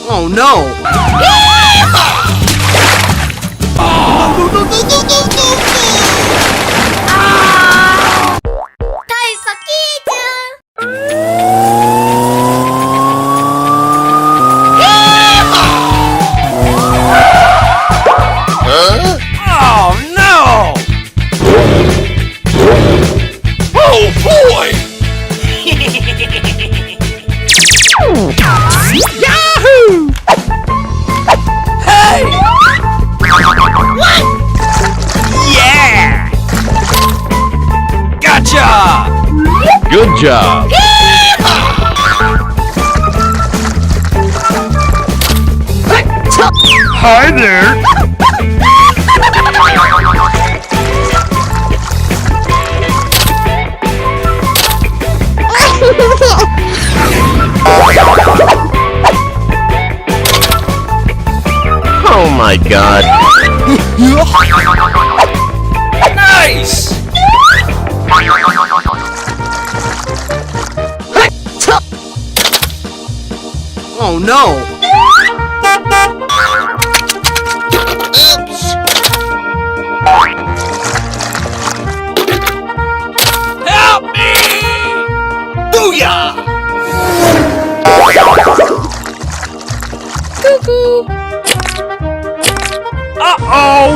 Oh no! Oh no! Oh boy! Yahoo! Hey! What? Yeah! Gotcha! Good job. Hi there. Oh my God. Nice! Oh no! Help me! Booyah! Cuckoo! Uh-oh!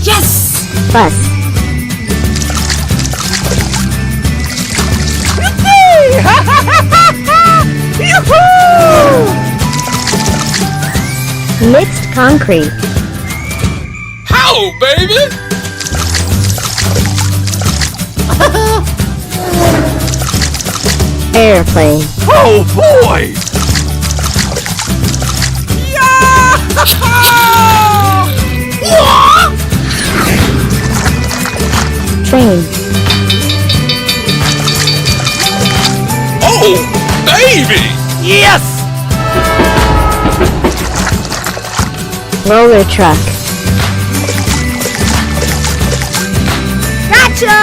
Yes! Bus. Mixed concrete. How, baby? Airplane. Oh boy! Train. Oh, baby! Yes! Roller truck. Gotcha!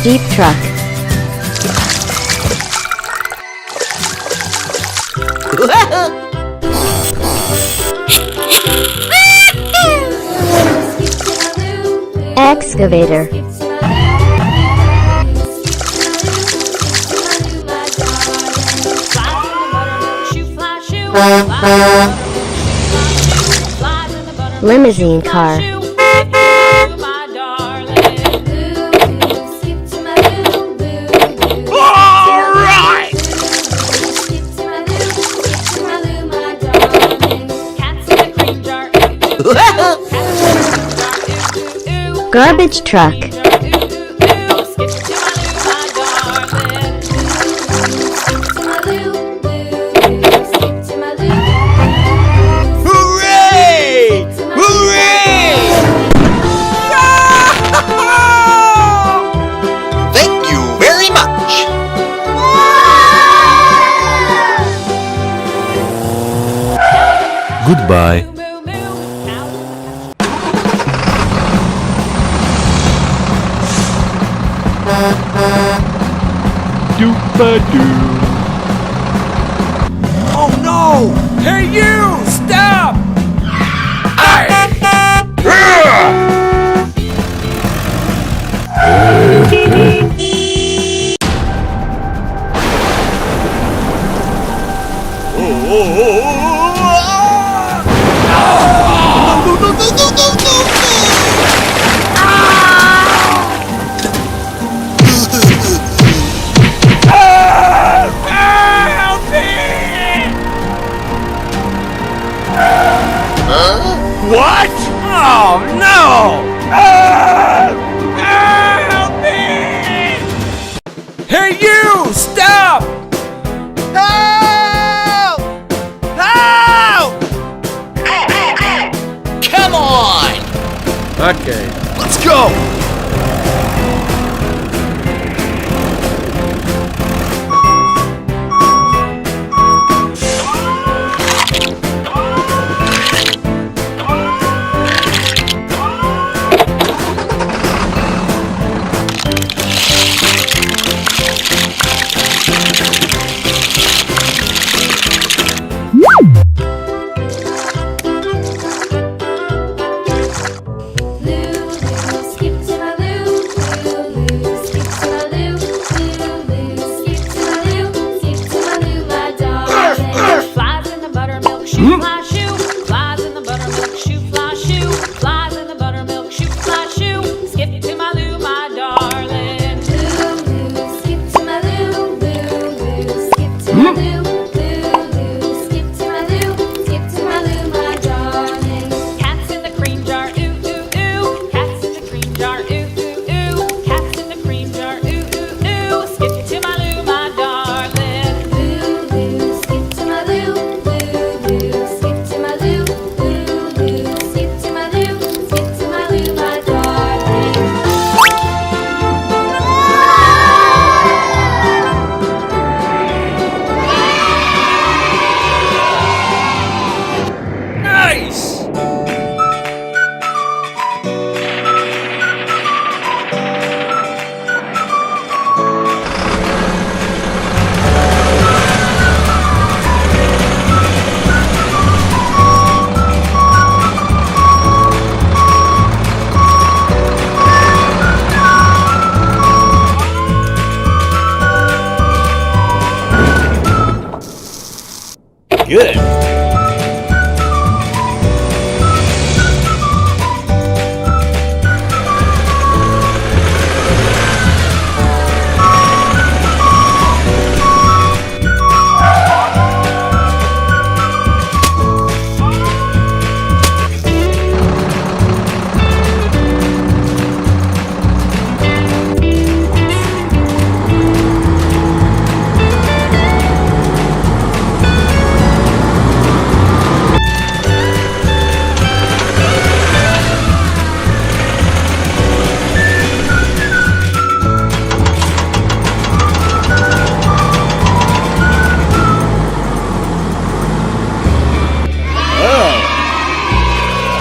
Jeep truck. Excavator. Limousine car. All right! Garbage truck. Hooray! Hooray! Thank you very much. Goodbye. Doo-ba-doo. Oh no! Hey you! Stop! What? Oh no! Hey you! Stop! Help! Help! Come on! Okay. Let's go! Skip to my loo, skip to my loo, skip to my loo, skip to my loo, my darling. Flies in the buttermilk shoe, fly shoe. Flies in the buttermilk shoe, fly shoe. Flies in the buttermilk shoe, fly shoe. Skip to my loo, my darling. Loo, skip to my loo, skip to my loo, skip to my loo, skip to my loo, my darling. Cats in the cream jar, ooh ooh ooh. Cats in the cream jar, ooh ooh ooh. Cats in the cream jar, ooh ooh ooh. Skip to my loo, my darling. Loo, skip to my loo, skip to my loo, skip to my loo, skip to my loo, my darling. Nice! Good.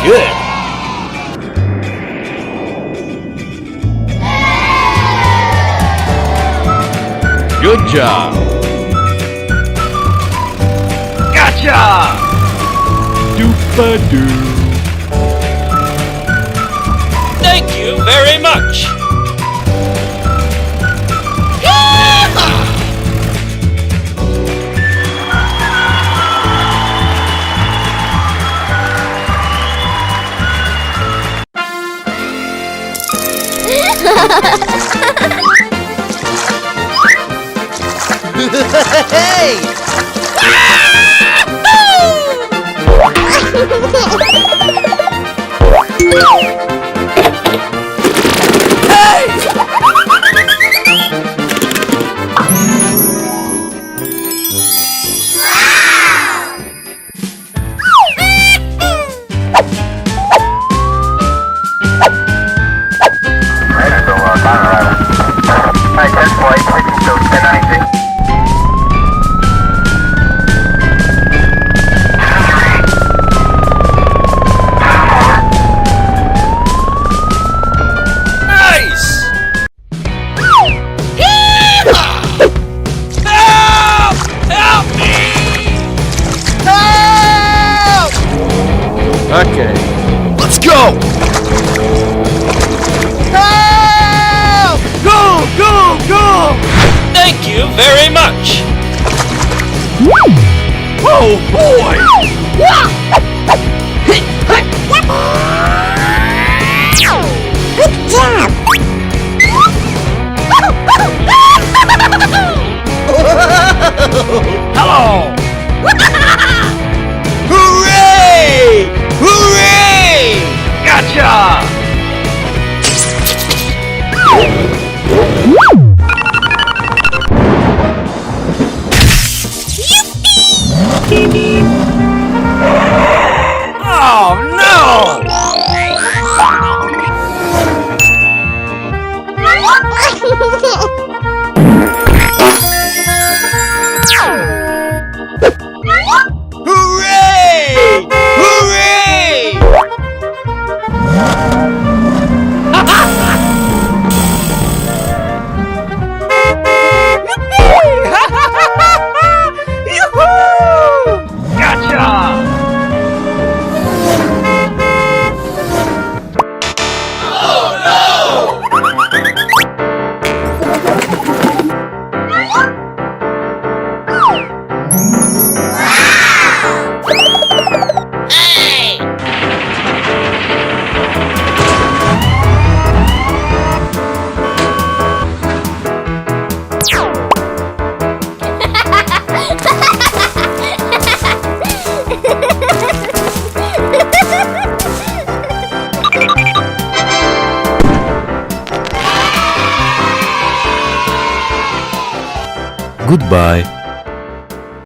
Good. Good job. Gotcha! Doop-a-doo. Thank you very much! Hey! Nice! Help! Help me! Help! Okay. Let's go! Help! Go, go, go! Thank you very much! Oh boy! Hello! Hooray! Hooray! Gotcha! Goodbye.